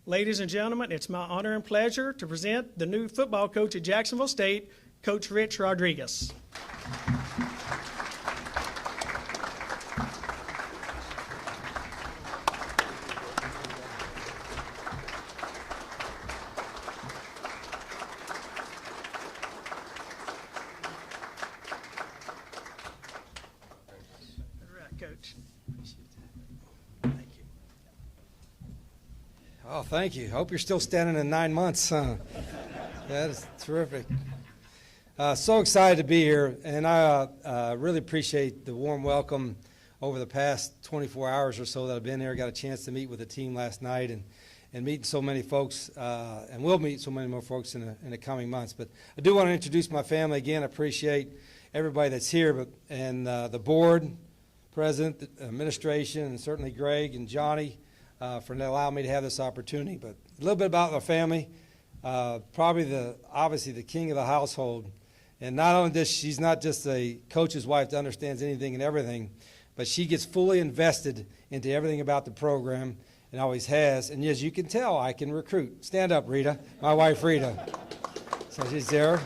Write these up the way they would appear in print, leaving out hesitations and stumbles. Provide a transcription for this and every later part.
Ladies and gentlemen, it's my honor and pleasure to present the new football coach at Jacksonville State, Coach Rich Rodriguez. All right, Coach. Thank you. Oh, thank you. Hope you're still standing in 9 months, huh? That is terrific. So excited to be here, and I really appreciate the warm welcome over the past 24 hours or so that I've been here. I got a chance to meet with the team last night and meet so many folks, and we'll meet so many more folks in the coming months. But I do want to introduce my family again. I appreciate everybody that's here, and the board, president, the administration, and certainly Greg and Johnny for allowing me to have this opportunity. But a little bit about my family. Probably obviously the king of the household. And not only does she's not just a coach's wife that understands anything and everything, but she gets fully invested into everything about the program and always has. And as you can tell, I can recruit. Stand up, Rita, my wife Rita. So she's there.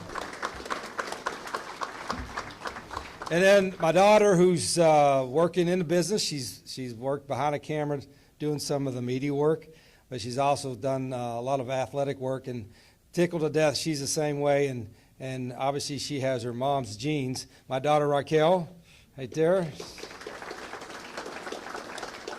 And then my daughter, who's working in the business, she's worked behind a camera doing some of the media work, but she's also done a lot of athletic work, and tickled to death. She's the same way, and obviously she has her mom's genes. My daughter Raquel, right there.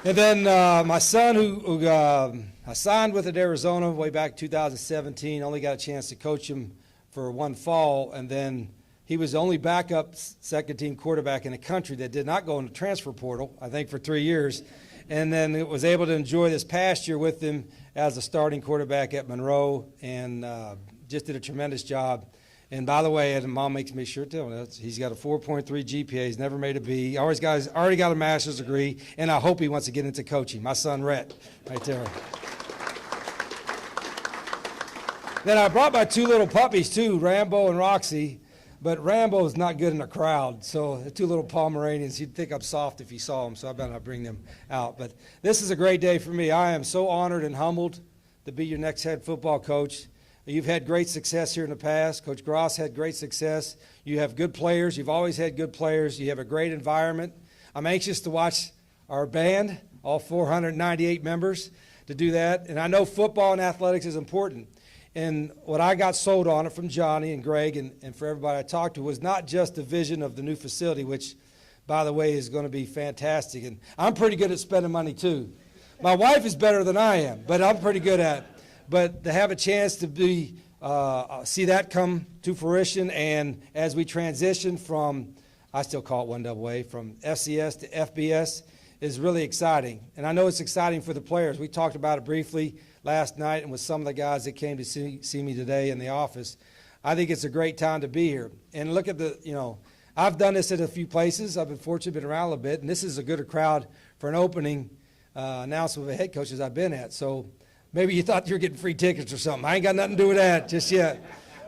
And then my son, who I signed with at Arizona way back in 2017, only got a chance to coach him for one fall, and then he was the only backup second-team quarterback in the country that did not go in the transfer portal, I think, for 3 years. And then was able to enjoy this past year with him as a starting quarterback at Monroe, and just did a tremendous job. And by the way, and Mom makes me sure too, he's got a 4.3 GPA. He's never made a B. Already got a master's degree, and I hope he wants to get into coaching. My son, Rhett, right there. Then I brought my two little puppies too, Rambo and Roxy. But Rambo is not good in a crowd, so the two little Pomeranians, you'd think I'm soft if you saw them, so I better not bring them out. But this is a great day for me. I am so honored and humbled to be your next head football coach. You've had great success here in the past. Coach Gross had great success. You have good players. You've always had good players. You have a great environment. I'm anxious to watch our band, all 498 members, to do that. And I know football and athletics is important. And what I got sold on it from Johnny and Greg and for everybody I talked to was not just the vision of the new facility, which, by the way, is going to be fantastic. And I'm pretty good at spending money, too. My wife is better than I am, but I'm pretty good at it. But to have a chance to see that come to fruition, and as we transition from, I still call it 1AA, from FCS to FBS, is really exciting. And I know it's exciting for the players. We talked about it briefly last night and with some of the guys that came to see me today in the office. I think it's a great time to be here. And look at I've done this at a few places. I've been fortunate, been around a little bit, and this is a good crowd for an opening announcement of a head coach as I've been at. So maybe you thought you were getting free tickets or something. I ain't got nothing to do with that just yet.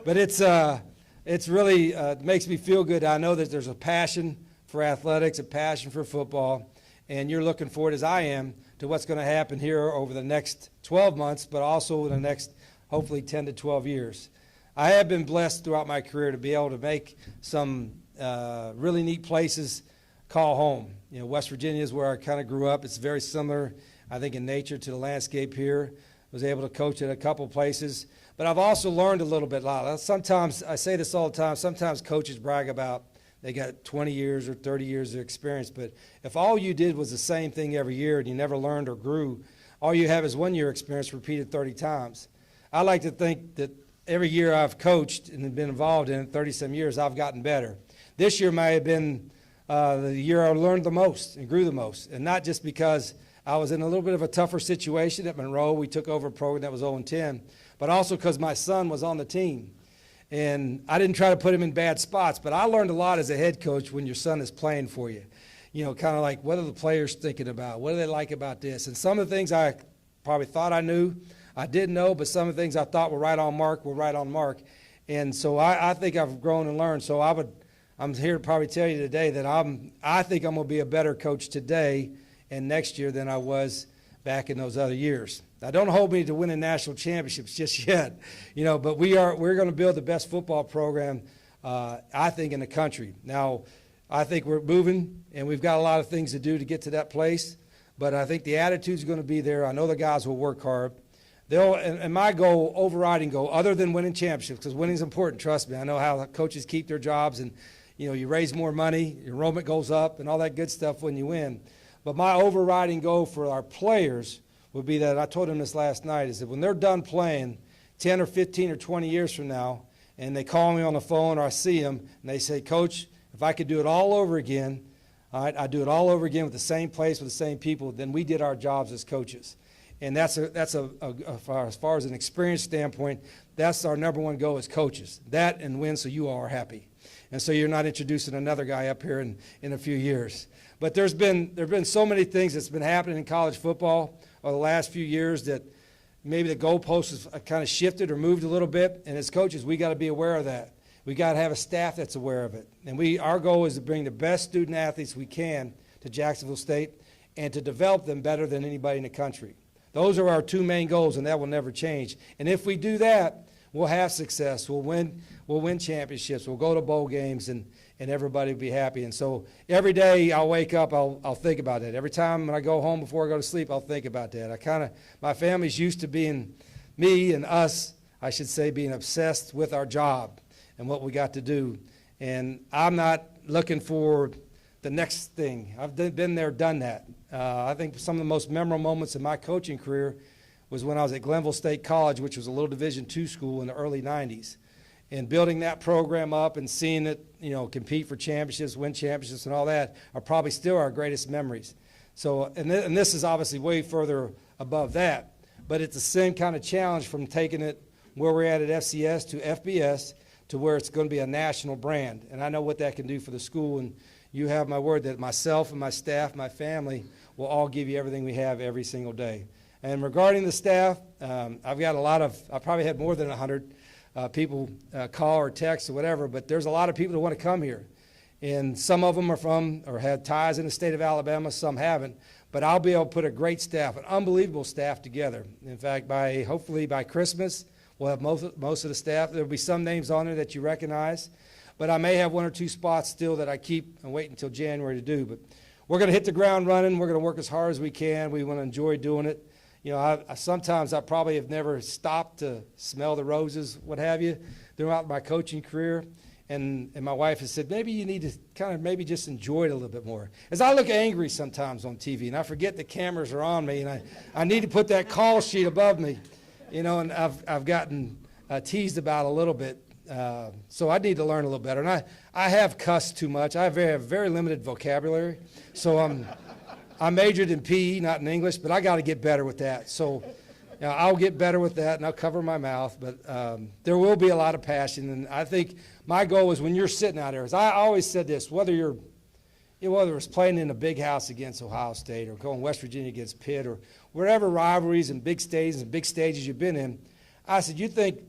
But it's really makes me feel good. I know that there's a passion for athletics, a passion for football, and you're looking forward, as I am, to what's going to happen here over the next 12 months, but also in the next, hopefully, 10 to 12 years. I have been blessed throughout my career to be able to make some really neat places call home. West Virginia is where I kind of grew up. It's very similar, I think, in nature to the landscape here. I was able to coach at a couple places. But I've also learned a little bit. Sometimes, I say this all the time, sometimes coaches brag about they got 20 years or 30 years of experience. But if all you did was the same thing every year and you never learned or grew, all you have is 1 year experience repeated 30 times. I like to think that every year I've coached and been involved in it, 30-some years, I've gotten better. This year may have been the year I learned the most and grew the most, and not just because I was in a little bit of a tougher situation at Monroe. We took over a program that was 0-10, but also because my son was on the team. And I didn't try to put him in bad spots, but I learned a lot as a head coach when your son is playing for you. Kind of like, what are the players thinking about? What do they like about this? And some of the things I probably thought I knew, I didn't know, but some of the things I thought were right on mark. And so I think I've grown and learned. So I'm here to probably tell you today that I think I'm going to be a better coach today and next year than I was back in those other years. Now, don't hold me to winning national championships just yet, but we're going to build the best football program, I think, in the country. Now, I think we're moving, and we've got a lot of things to do to get to that place, but I think the attitude's going to be there. I know the guys will work hard. And my goal, overriding goal, other than winning championships, because winning's important, trust me. I know how coaches keep their jobs, and you raise more money, your enrollment goes up, and all that good stuff when you win. But my overriding goal for our players would be that, I told them this last night, is that when they're done playing 10 or 15 or 20 years from now, and they call me on the phone or I see them, and they say, Coach, if I could do it all over again, all right, I'd do it all over again with the same place, with the same people, then we did our jobs as coaches. And that's as far as an experience standpoint, that's our number one goal as coaches. That and win so you all are happy. And so you're not introducing another guy up here in a few years. But there have been so many things that's been happening in college football over the last few years that maybe the goalposts have kind of shifted or moved a little bit. And as coaches, we got to be aware of that. We got to have a staff that's aware of it. And our goal is to bring the best student athletes we can to Jacksonville State and to develop them better than anybody in the country. Those are our two main goals, and that will never change. And if we do that, we'll have success. We'll win championships. We'll go to bowl games, and everybody will be happy. And so every day I'll wake up, I'll think about that. Every time when I go home before I go to sleep, I'll think about that. My family's used to being, me and us, I should say, being obsessed with our job and what we got to do. And I'm not looking for the next thing. I've been there, done that. I think some of the most memorable moments in my coaching career was when I was at Glenville State College, which was a little Division II school in the early 90s. And building that program up and seeing it, compete for championships, win championships and all that are probably still our greatest memories. So, and this is obviously way further above that, but it's the same kind of challenge from taking it where we're at FCS to FBS to where it's going to be a national brand. And I know what that can do for the school, and you have my word that myself and my staff, my family, will all give you everything we have every single day. And regarding the staff, I've got I probably had more than 100 people call or text or whatever, but there's a lot of people that want to come here. And some of them are from or have ties in the state of Alabama, some haven't. But I'll be able to put a great staff, an unbelievable staff together. In fact, hopefully by Christmas, we'll have most of the staff. There'll be some names on there that you recognize. But I may have one or two spots still that I keep and wait until January to do. But we're going to hit the ground running. We're going to work as hard as we can. We want to enjoy doing it. Sometimes I probably have never stopped to smell the roses, what have you, throughout my coaching career. And my wife has said, maybe you need to kind of maybe just enjoy it a little bit more. As I look angry sometimes on TV, and I forget the cameras are on me, and I need to put that call sheet above me, and I've gotten teased about a little bit. So I need to learn a little better. And I have cussed too much. I have very limited vocabulary. So I majored in PE, not in English, but I got to get better with that. So I'll get better with that, and I'll cover my mouth. But there will be a lot of passion. And I think my goal is when you're sitting out there, as I always said this, whether it's playing in a big house against Ohio State or going West Virginia against Pitt or wherever rivalries and big stages you've been in, I said, you think,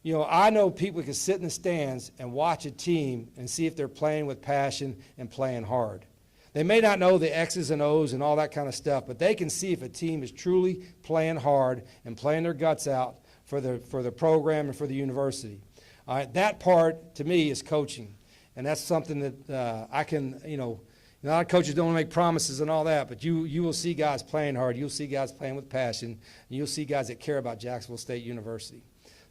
I know people can sit in the stands and watch a team and see if they're playing with passion and playing hard. They may not know the X's and O's and all that kind of stuff, but they can see if a team is truly playing hard and playing their guts out for the program and for the university. All right, that part, to me, is coaching. And that's something that I can, a lot of coaches don't want to make promises and all that, but you will see guys playing hard. You'll see guys playing with passion. And you'll see guys that care about Jacksonville State University.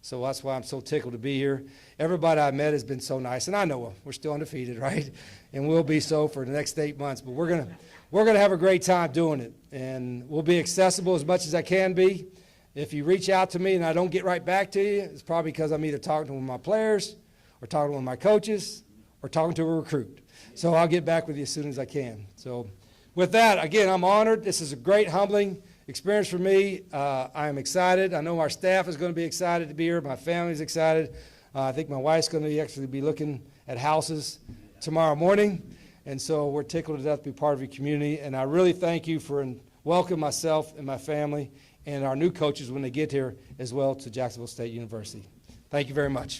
So that's why I'm so tickled to be here. Everybody I've met has been so nice, and I know we're still undefeated, right? And we'll be so for the next 8 months. But we're gonna have a great time doing it, and we'll be accessible as much as I can be. If you reach out to me and I don't get right back to you, it's probably because I'm either talking to one of my players, or talking to one of my coaches, or talking to a recruit. So I'll get back with you as soon as I can. So with that, again, I'm honored. This is a great, humbling experience for me. I am excited. I know our staff is going to be excited to be here. My family's excited. I think my wife's going to actually be looking at houses tomorrow morning. And so we're tickled to death to be part of your community. And I really thank you for welcoming myself and my family and our new coaches when they get here as well to Jacksonville State University. Thank you very much.